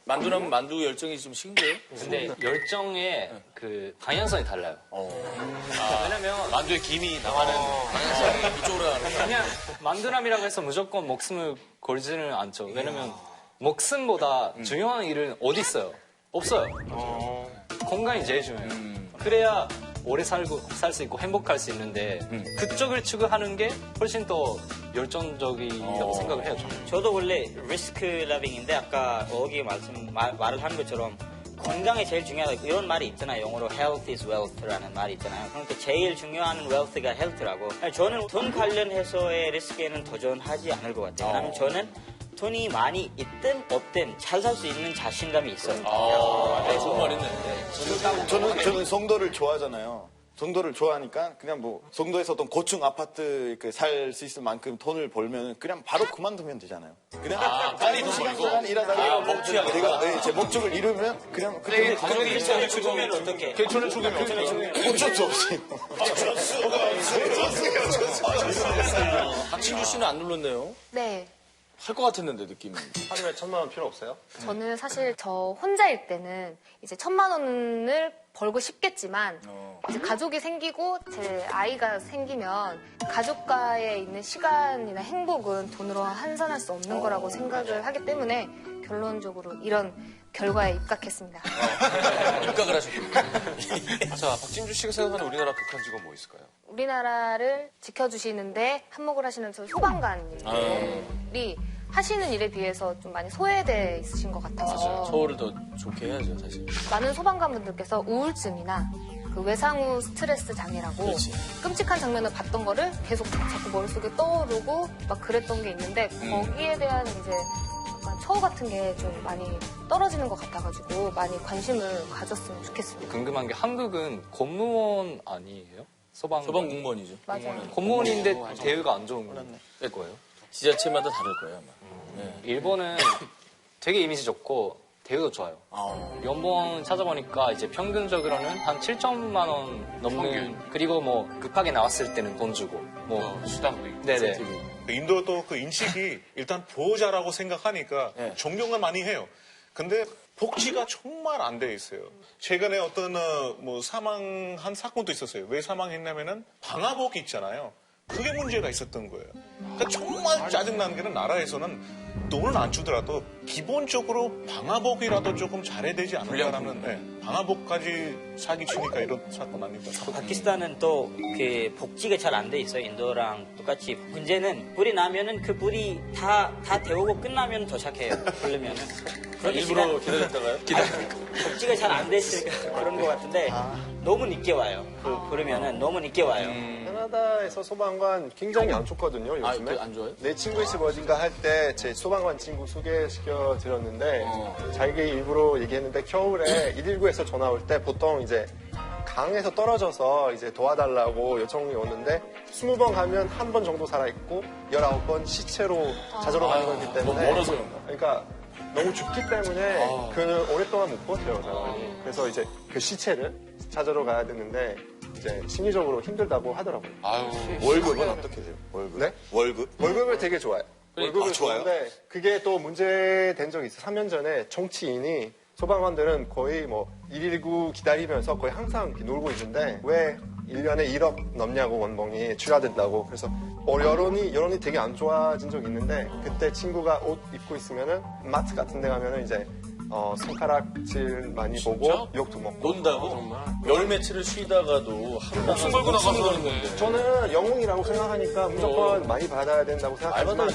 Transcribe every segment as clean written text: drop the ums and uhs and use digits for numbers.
만두라면 만두 열정이 좀 신기해요? 근데 열정의 그 방향성이 달라요. 왜냐면 만두의 김이 나가는 방향성이 이쪽으로 가는 거야. 그냥 만두남이라고 해서 무조건 목숨을 걸지는 않죠. 왜냐면 목숨보다 중요한 일은 어디 있어요? 없어요. 건강이 제일 중요해요. 그래야 오래 살 수 있고 행복할 수 있는데 그쪽을 추구하는 게 훨씬 더 열정적이라고 생각을 해요. 저도 원래 리스크 러빙인데 아까 어기 말을 한 것처럼 건강이 제일 중요하다 이런 말이 있잖아요. 영어로 health is wealth라는 말이 있잖아요. 그러니까 제일 중요한 wealth가 health라고. 저는 돈 관련해서의 리스크에는 도전하지 않을 것 같아요. 왜냐하면 저는 돈이 많이 있든 없든 잘 살 수 있는 자신감이 있어요. 좋은 말이네. 저는 송도를 좋아하잖아요. 송도를 좋아하니까 그냥 뭐 송도에서 어떤 고층 아파트 살 수 있을 만큼 돈을 벌면 그냥 바로 그만두면 되잖아요. 그냥 빨리 돈 벌고 일하다가 목표야. 내가 제 목적을 이루면 그냥 그때 개천을 죽으면 어떻게? 개천을 죽이면 어떻게? 어쩔 수 없이. 박진주 씨는 안 눌렀네요. 네. 할 것 같았는데 느낌이. 하루에 1,000만 원 필요 없어요? 저는 사실 저 혼자일 때는 이제 1,000만 원을 벌고 싶겠지만 이제 가족이 생기고 제 아이가 생기면 가족과의 있는 시간이나 행복은 돈으로 환산할 수 없는 거라고 생각을 하기 때문에 결론적으로 이런 결과에 입각했습니다. 입각을 하셨군요. 자, 박진주 씨가 생각하는 우리나라 극한 직업 뭐 있을까요? 우리나라를 지켜주시는데 한몫을 하시는 저 소방관님들이 하시는 일에 비해서 좀 많이 소외돼 있으신 것 같아서 서울을 더 좋게 해야죠, 사실. 많은 소방관분들께서 우울증이나 그 외상후 스트레스 장애라고 그렇지. 끔찍한 장면을 봤던 거를 계속 자꾸 머릿속에 떠오르고 막 그랬던 게 있는데 거기에 대한 이제 약간 처우 같은 게 좀 많이 떨어지는 것 같아가지고 많이 관심을 가졌으면 좋겠습니다. 궁금한 게 한국은 공무원 아니에요? 소방 공무원이죠. 맞아요. 공무원인데 대우가 안 좋은 거예요? 지자체마다 다를 거예요, 아마. 일본은 되게 이미지 좋고 대우도 좋아요. 연봉 찾아보니까 이제 평균적으로는 한 7천만 원 넘는 그리고 뭐 급하게 나왔을 때는 돈 주고 뭐 수당도 있고. 네네. 인도도 그 인식이 일단 보호자라고 생각하니까 존경을 많이 해요. 근데 복지가 정말 안 돼 있어요. 최근에 어떤 뭐 사망한 사건도 있었어요. 왜 사망했냐면은 방화복 있잖아요. 그게 문제가 있었던 거예요. 그러니까 정말 짜증나는 게는 나라에서는 돈을 안 주더라도 기본적으로 방화복이라도 조금 잘해야 되지 않을까라는 방화복까지 사기치니까 이런 사건 아닌가. 파키스탄은 또 그 복지가 잘 안 돼 있어요. 인도랑 똑같이. 문제는 불이 나면은 그 불이 다 데우고 끝나면 도착해요. 그러면은. 일부러 기다렸다가요? 복지가 잘 안 됐으니까 그런 것 같은데 너무 늦게 와요. 그러면은 너무 늦게 와요. 캐나다에서 소방관 굉장히 안 좋거든요, 요즘에. 안 좋아요? 내 친구의 집 어딘가 할 때 제 소방관 친구 소개시켜 드렸는데 자기가 일부러 얘기했는데 겨울에 119에서 전화 올 때 보통 이제 강에서 떨어져서 이제 도와달라고 요청이 오는데 20번 가면 한 번 정도 살아있고 19번 시체로 찾으러 가는 거기 때문에 너무 멀어서 그런가? 그러니까 너무 춥기 때문에 그는 오랫동안 못 버텨요, 사람이. 그래서 이제 그 시체를 찾으러 가야 되는데 이제 심리적으로 힘들다고 하더라고요. 월급은 어떻게 돼요? 월급? 네? 월급을 되게 좋아해요. 월급을 좋아요? 좋아하는데 그게 또 문제된 적이 있어요. 3년 전에 정치인이 소방관들은 거의 뭐 119 기다리면서 거의 항상 이렇게 놀고 있는데 왜 1년에 1억 넘냐고 원봉이 추가된다고. 그래서 여론이 되게 안 좋아진 적이 있는데 그때 친구가 옷 입고 있으면은 마트 같은 데 가면은 이제 손가락질 많이 보고 욕도 먹고. 논다고? 정말? 열 며칠을 쉬다가도 하루 나가서 걸고 나가서 하는 건데. 저는 영웅이라고 생각하니까 무조건 많이 받아야 된다고 생각하지만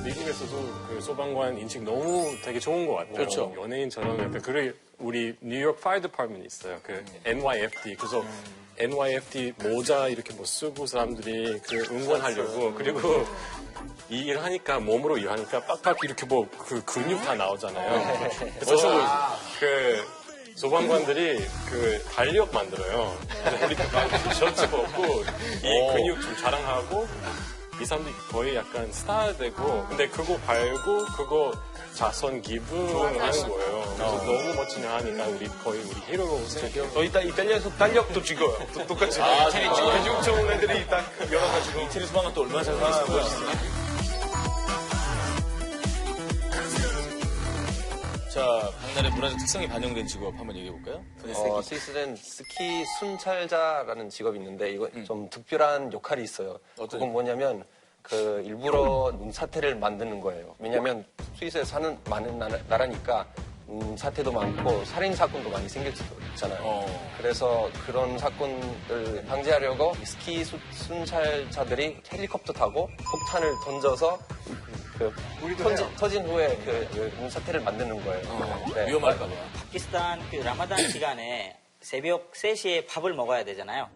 미국에서도 그 소방관 인식 너무 되게 좋은 것 같아요. 그렇죠. 연예인처럼 약간 우리 뉴욕 파이어 디파트먼트 있어요. 그 NYFD. 그래서 NYFD 모자 이렇게 뭐 쓰고 사람들이 그 응원하려고 그리고 이 일 하니까 몸으로 일하니까 빡빡 이렇게 뭐 그 근육 다 나오잖아요. 그래서 그 소방관들이 그 달력 만들어요. 우리 셔츠 벗고 이 근육 좀 자랑하고 이 사람들이 거의 약간 스타 되고 근데 그거 발고 그거 자선 기부하는 거예요. 그래서 너무 멋지게 하니까 우리 히로로 생각해요. 저 이탈리아에서 달력도 찍어요. 똑같이. 근육 좋은 애들이 딱 열어가지고. 이태리 소방관 또 얼마나 잘 살았을까. 자, 박나래 문화적 특성이 반영된 직업 한번 얘기해 볼까요? 스위스는 스키 순찰자라는 직업이 있는데 이거 좀 특별한 역할이 있어요. 그건 뭐냐면 그 일부러 눈사태를 만드는 거예요. 왜냐하면 스위스에 사는 많은 나라니까 사태도 많고 살인 사건도 많이 생길 수도 있잖아요. 그래서 그런 사건을 방지하려고 스키 순찰자들이 헬리콥터 타고 폭탄을 던져서 터진 후에 그 눈사태를 만드는 거예요. 네. 위험할까 봐. 파키스탄 그 라마단 기간에 새벽 3시에 밥을 먹어야 되잖아요.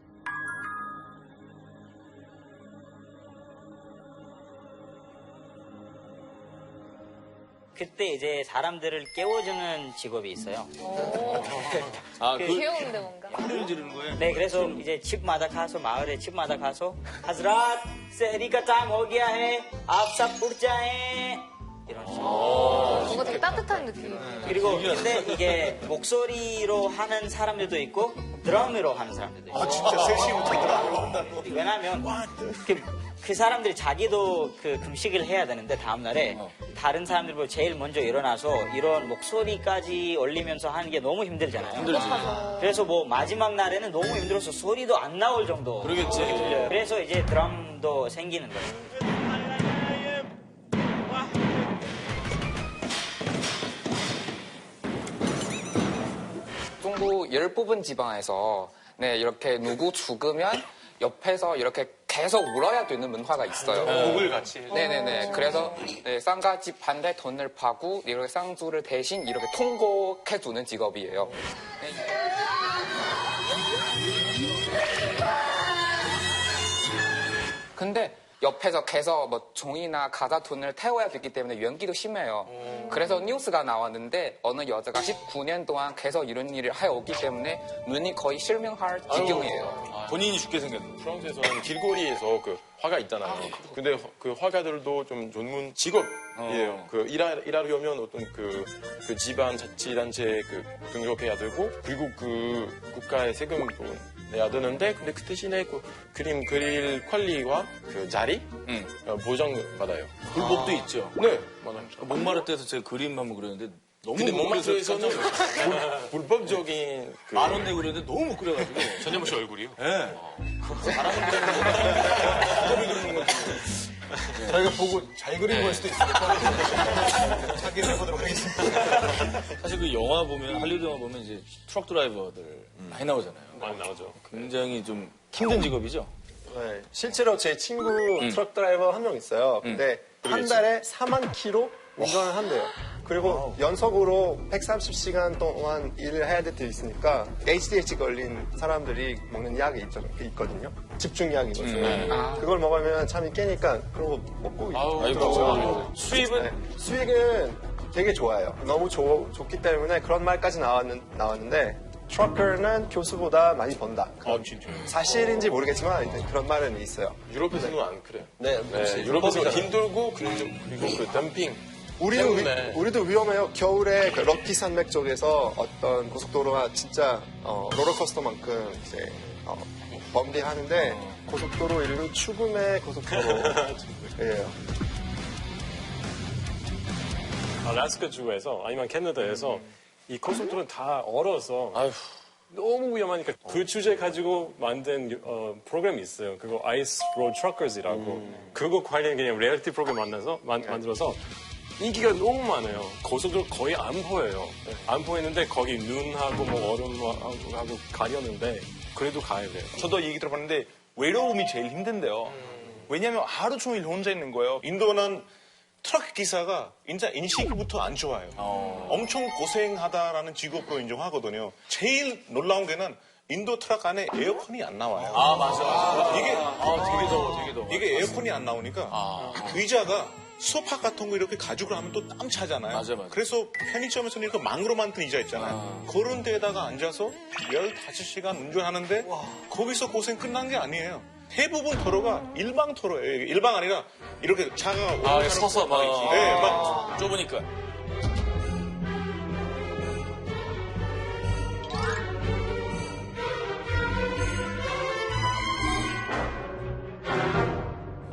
그때 이제 사람들을 깨워주는 직업이 있어요. 아, 귀여운데 뭔가. 소리를 지르는 거예요? 네, 그래서 이제 집마다 가서 마을에 집마다 가서 하즈랏 세리가 타임 호기야 해 앞삽 뿔자해 이런 식으로. 뭔가 되게 따뜻한 느낌. 그리고 근데 이게 목소리로 하는 사람들도 있고 드럼으로 하는 사람들도 있고. 아, 진짜 3시부터 들어간다고. 왜냐하면 그 사람들이 자기도 그 금식을 해야 되는데 다음날에 다른 사람들보다 제일 먼저 일어나서 이런 목소리까지 올리면서 하는 게 너무 힘들잖아요. 힘들지. 그래서 뭐 마지막 날에는 너무 힘들어서 소리도 안 나올 정도. 그러겠지. 그래서 이제 드럼도 생기는 거예요. 중국 열 부분 지방에서 네, 이렇게 누구 죽으면 옆에서 이렇게 계속 울어야 되는 문화가 있어요. 곡을 같이 해줘. 네네네. 그래서 네, 쌍가집 반대 돈을 파고 이렇게 쌍주를 대신 이렇게 통곡해주는 직업이에요. 네. 근데 옆에서 계속 뭐 종이나 가사 돈을 태워야 되기 때문에 연기도 심해요. 그래서 뉴스가 나왔는데 어느 여자가 19년 동안 계속 이런 일을 해오기 때문에 눈이 거의 실명할 지경이에요. 본인이 죽게 생겼네. 프랑스에서는 길거리에서 그 화가 있잖아요. 근데 그 화가들도 좀 전문 직업이에요. 그 일하려면 어떤 그 지방 자치단체에 등록해야 되고, 그리고 그 국가의 세금도 내야 되는데, 근데 그 대신에 그 그림 그릴 권리와 그 자리 보장받아요. 불법도 있죠. 네, 맞아요. 목마를 때에서 제가 그림 한번 그렸는데 너무 근데 못 그려서 몽마트에서는 불법적인 그 10,000원 내고 그랬는데 너무 못 그려가지고. 전현무 씨 얼굴이요? 예. 저희가 보고 잘 그린 걸 수도 있으니까 확인을 해보도록 하겠습니다. 사실 그 영화 보면, 할리우드 영화 보면 이제 트럭 드라이버들 많이 나오잖아요. 많이 나오죠. 굉장히 좀 힘든 직업이죠. 네, 실제로 제 친구 트럭 드라이버 한 명 있어요. 근데 한 달에 4만 킬로 운전을 한대요. 그리고 연속으로 130시간 동안 일을 해야 돼 있으니까 ADHD 걸린 사람들이 먹는 약이 있거든요. 집중약이거든요. 그걸 먹으면 잠이 깨니까 그러고 먹고 있더라고요. 수입은? 수익은 되게 좋아요. 너무 좋기 때문에 그런 말까지 나왔는데 트럭커는 교수보다 많이 번다. 진짜. 사실인지 모르겠지만 그런 말은 있어요. 유럽에서는 안 그래요. 네, 유럽에서는 힘들고 그리고 그 덤핑. 우리도 위험해요. 겨울에 그 럭키 산맥 쪽에서 어떤 고속도로가 진짜 롤러코스터만큼 이제 범핑하는데 고속도로 이름이 죽음의 고속도로예요. 알래스카 주에서 아니면 캐나다에서 이 고속도로는 다 얼어서 너무 위험하니까 그 주제 가지고 만든 프로그램이 있어요. 그거 아이스 로드 트럭커즈라고. 그거 관련 그냥 리얼리티 프로그램 만들어서 인기가 너무 많아요. 고속도로 거의 안 보여요. 안 보이는데 거기 눈하고 뭐 얼음하고 가렸는데 그래도 가야 돼요. 저도 얘기 들어봤는데 외로움이 제일 힘든데요. 왜냐하면 하루 종일 혼자 있는 거예요. 인도는 트럭 기사가 진짜 인식부터 안 좋아요. 엄청 고생하다라는 직업으로 인정하거든요. 제일 놀라운 게는 인도 트럭 안에 에어컨이 안 나와요. 맞아. 이게 되게 더워. 이게 에어컨이 안 나오니까 의자가 소파 같은 거 이렇게 가지고 하면 또 땀 차잖아요. 맞아. 그래서 편의점에서는 이렇게 망으로 만든 의자 있잖아요. 그런 데에다가 앉아서 15시간 운전하는데 거기서 고생 끝난 게 아니에요. 대부분 도로가 일방 도로예요. 일방 아니라 이렇게 차가 서서 막. 네, 막 좁으니까.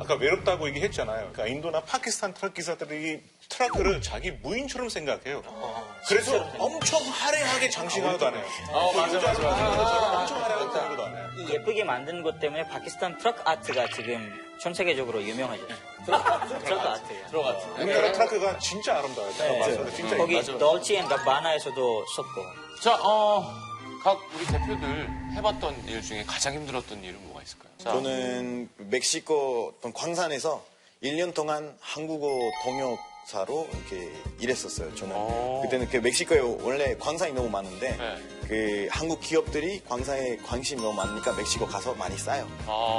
아까 외롭다고 얘기했잖아요. 그러니까 인도나 파키스탄 트럭 기사들이 트럭을 자기 무인처럼 생각해요. 그래서 엄청 화려하게 장식하고 다녀요. 맞아. 엄청 화려하게 다니고 다녀요. 이 예쁘게 만든 것 때문에 파키스탄 트럭 아트가 지금 전 세계적으로 유명해졌어요. 트럭 아트가. 우리나라 트럭가 진짜 아름다워요. 맞아요. 진짜 거기 맞아요. dolce and gabba나에서도 썼고. 자, 각 우리 대표들 해봤던 일 중에 가장 힘들었던 일은 뭐가 있을까요? 자, 저는 멕시코 어떤 광산에서 1년 동안 한국어 동역사로 이렇게 일했었어요. 저는 그때는 그 멕시코에 원래 광산이 너무 많은데 그 한국 기업들이 광산에 관심이 너무 많으니까 멕시코 가서 많이 싸요.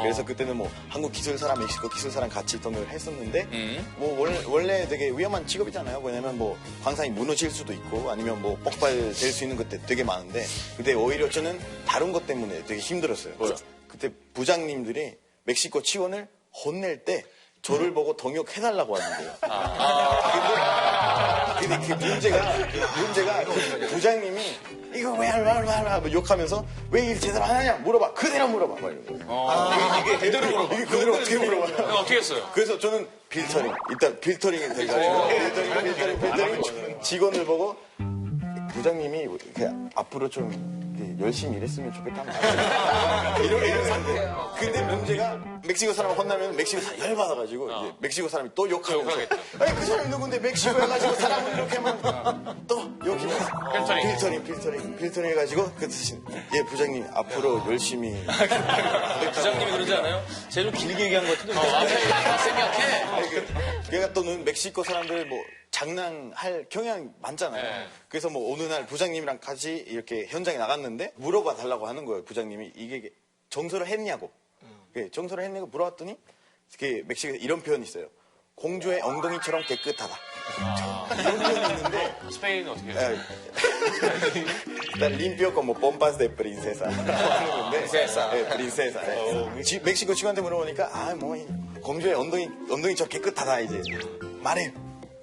그래서 그때는 뭐 한국 기술사랑 멕시코 기술사랑 같이 동역을 했었는데 뭐 원래 되게 위험한 직업이잖아요. 왜냐면 뭐 광산이 무너질 수도 있고 아니면 뭐 폭발될 수 있는 것들 되게 많은데 근데 오히려 저는 다른 것 때문에 되게 힘들었어요. 그때 부장님들이 멕시코 직원을 혼낼 때 저를 보고 동역해달라고 하는 거예요. 근데 그 문제가 그 부장님이 이거 왜 말 욕하면서 왜 일 제대로 안 하냐 물어봐. 그대로 물어봐. 막 이러고. 이게 제대로 물어봐. 이게 그대로 어떻게 물어봐. 어떻게 했어요? 그래서 저는 필터링. 일단 필터링이 돼가지고 필터링 직원을 보고 부장님이 이렇게 앞으로 좀 이렇게 열심히 일했으면 좋겠다는 이런 상태. 근데 문제가 멕시코 사람을 혼나면 멕시코 사람 열받아가지고 이제 멕시코 사람이 또 욕하면서 아니 그 사람이 누군데 멕시코에 가지고 사람을 이렇게 하면 또 욕이면서 필터링 해가지고 그 대신 예 부장님 앞으로 열심히 부장님이 그러지 않아요? 제일 길게 얘기한 것 같은데. 생각해. 걔가 또는 멕시코 사람들 뭐 장난할 경향이 많잖아요. 그래서 뭐 어느 날 부장님이랑 같이 이렇게 현장에 나갔는데 물어봐 달라고 하는 거예요. 부장님이 이게 정서를 했냐고. 정서를 했냐고 물어봤더니 멕시코에 이런 표현이 있어요. 공주의 엉덩이처럼 깨끗하다. 이런 표현이 있는데 스페인은 어떻게 해요? limpio como pompas de princesa. 프린세사. 멕시코 친구한테 물어보니까 뭐 공주의 엉덩이처럼 깨끗하다 이제 말해.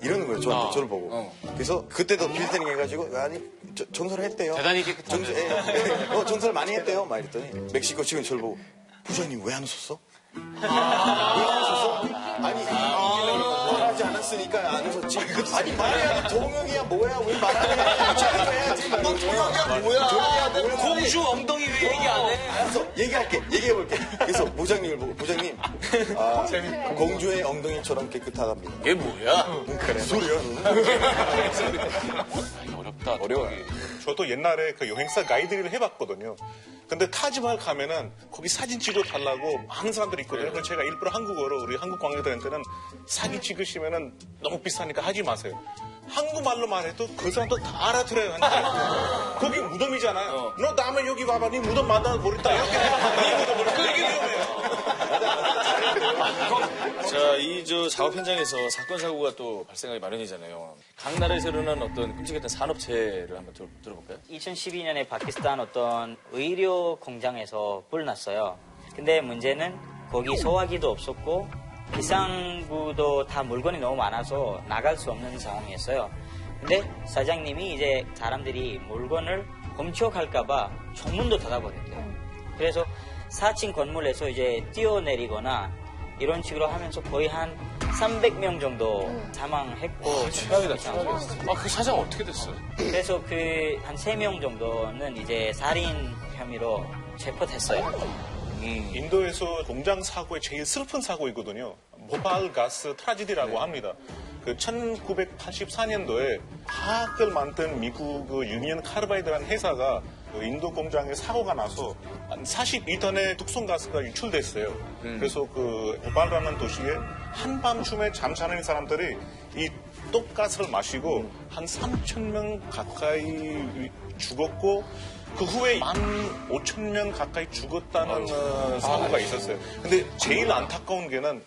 이러는 거예요. 저를 보고. 그래서 그때도 필터링 해가지고 아니 정서를 했대요. 대단히 깨끗하네. 정서를 많이 했대요. 막 이랬더니 멕시코 친구 저를 보고 부장님 왜 안 웃었어? 왜 안 웃었어? 아니 말하지 않았으니까 안 웃었지. 아니 말해야 동영이야 뭐야 왜 말하냐? 해야지. 동영이야 뭐야? 공주 엉덩이 왜 얘기 안 해? 알았어 얘기해볼게. 그래서 부장님을 보고 부장님 공주의 엉덩이처럼 깨끗하답니다. 이게 뭐야? 그래 소리야. 어렵다. 어려워요. 저도 옛날에 그 여행사 가이드를 해봤거든요. 근데 타지마을 가면은 거기 사진 찍어 달라고 많은 사람들이 있거든요. 그래서 제가 일부러 한국어로 우리 한국 관광객들한테는 사진 찍으시면은 너무 비싸니까 하지 마세요. 한국말로 말해도 그 사람도 다 알아들어요. 거기 무덤이잖아요. 너 다음에 여기 와봐. 네 무덤 만나 모르겠다. 이렇게 네 무덤 모르겠다. 이게 위험해요. 자, 이 작업 현장에서 사건 사고가 또 발생하기 마련이잖아요. 각 나라에서 일어난 어떤 끔찍했던 산업체를 한번 들어볼까요? 2012년에 파키스탄 어떤 의료 공장에서 불 났어요. 근데 문제는 거기 소화기도 없었고 비상구도 다 물건이 너무 많아서 나갈 수 없는 상황이었어요. 근데 사장님이 이제 사람들이 물건을 훔쳐갈까봐 정문도 닫아버렸대요. 그래서 4층 건물에서 이제 뛰어내리거나 이런 식으로 하면서 거의 한 300명 정도 사망했고. 최악이다. 그 사장 어떻게 됐어요? 그래서 그 한 3명 정도는 이제 살인 혐의로 체포됐어요. 인도에서 공장 사고의 제일 슬픈 사고이거든요. 보팔 가스 트라지디라고 합니다. 그 1984년도에 화학을 만든 미국 그 유니언 카르바이드라는 회사가 그 인도 공장에 사고가 나서 한 42톤의 독성가스가 유출됐어요. 그래서 그 보팔라는 도시에 한밤중에 잠자는 사람들이 이 독가스를 마시고 한 3,000명 가까이 죽었고 그 후에 15,000명 가까이 죽었다는 사고가 있었어요. 근데 제일 안타까운 게는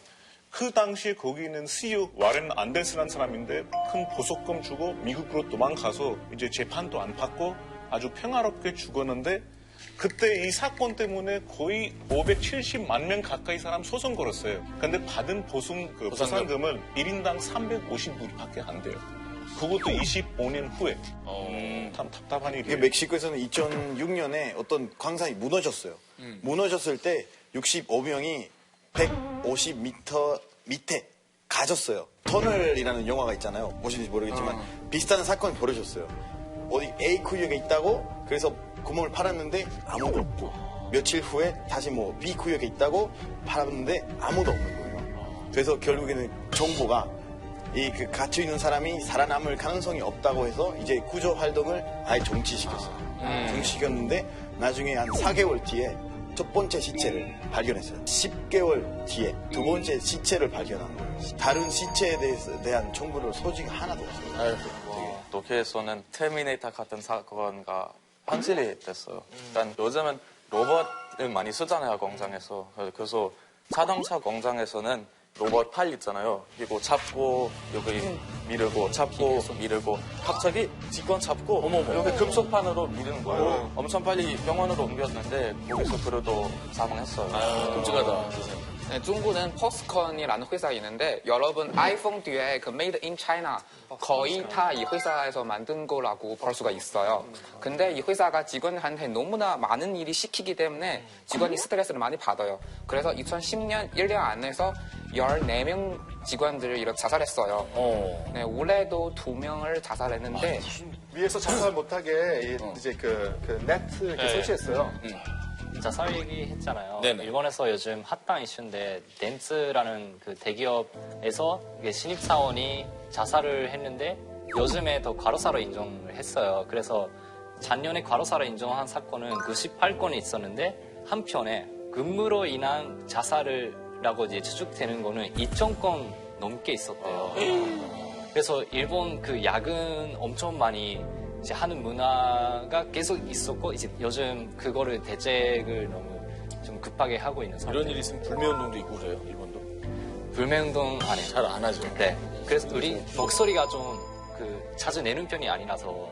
그 당시에 거기 있는 CEO 와렌 안데스라는 사람인데 큰 보석금 주고 미국으로 도망가서 이제 재판도 안 받고 아주 평화롭게 죽었는데 그때 이 사건 때문에 거의 570만 명 가까이 사람 소송 걸었어요. 근데 받은 보상금을 1인당 350불밖에 안 돼요. 그것도 25년 후에. 참 답답한 일이에요. 멕시코에서는 2006년에 어떤 광산이 무너졌어요. 무너졌을 때 65명이 150m 밑에 가졌어요. 터널이라는 영화가 있잖아요. 보시는지 모르겠지만 비슷한 사건이 벌어졌어요. 어디 A 구역에 있다고 그래서 구멍을 팔았는데 아무도 없고 며칠 후에 다시 뭐 B 구역에 있다고 팔았는데 아무도 없는 거예요. 그래서 결국에는 정부가 이 그 갇혀 있는 사람이 살아남을 가능성이 없다고 해서 이제 구조 활동을 아예 정지시켰어요. 정지시켰는데 나중에 한 4개월 뒤에 첫 번째 시체를 발견했어요. 10개월 뒤에 두 번째 시체를 발견한 거예요. 다른 시체에 대한 정보를 소지가 하나도 없어요. 도쿄에서는 테미네이터 같은 사건과 현실이 됐어요. 일단 요즘은 로봇을 많이 쓰잖아요, 공장에서. 그래서 자동차 공장에서는 로봇 팔 있잖아요. 그리고 잡고 여기 밀고 잡고 밀고 갑자기 직원 잡고 여기 급속판으로 미는 거예요. 엄청 빨리 병원으로 옮겼는데 거기서 그래도 사망했어요. 끔찍하다. 네, 중국은 포스컨이라는 회사가 있는데 여러분 아이폰 뒤에 그 Made in China 거의 다 이 회사에서 만든 거라고 볼 수가 있어요. 근데 이 회사가 직원한테 너무나 많은 일이 시키기 때문에 직원이 스트레스를 많이 받아요. 그래서 2010년 1년 안에서 14명 직원들을 이렇게 자살했어요. 네, 올해도 2명을 자살했는데 위에서 자살 못하게 이제 그 네트 이렇게 설치했어요. 자살 얘기했잖아요. 네네. 일본에서 요즘 핫한 이슈인데 덴츠라는 그 대기업에서 이게 신입사원이 자살을 했는데 요즘에 더 과로사로 인정을 했어요. 그래서 작년에 과로사로 인정한 사건은 98건이 있었는데 한편에 근무로 인한 자살이라고 이제 추측되는 거는 2,000건 넘게 있었대요. 그래서 일본 그 야근 엄청 많이 이제 하는 문화가 계속 있었고 이제 요즘 그거를 대책을 너무 좀 급하게 하고 있는 상태. 이런 일이 있으면 불매운동도 있고 그래요, 일본도. 불매운동 안 해요. 잘 안 하죠. 네. 그래서 우리 목소리가 좀 그 자주 내는 편이 아니라서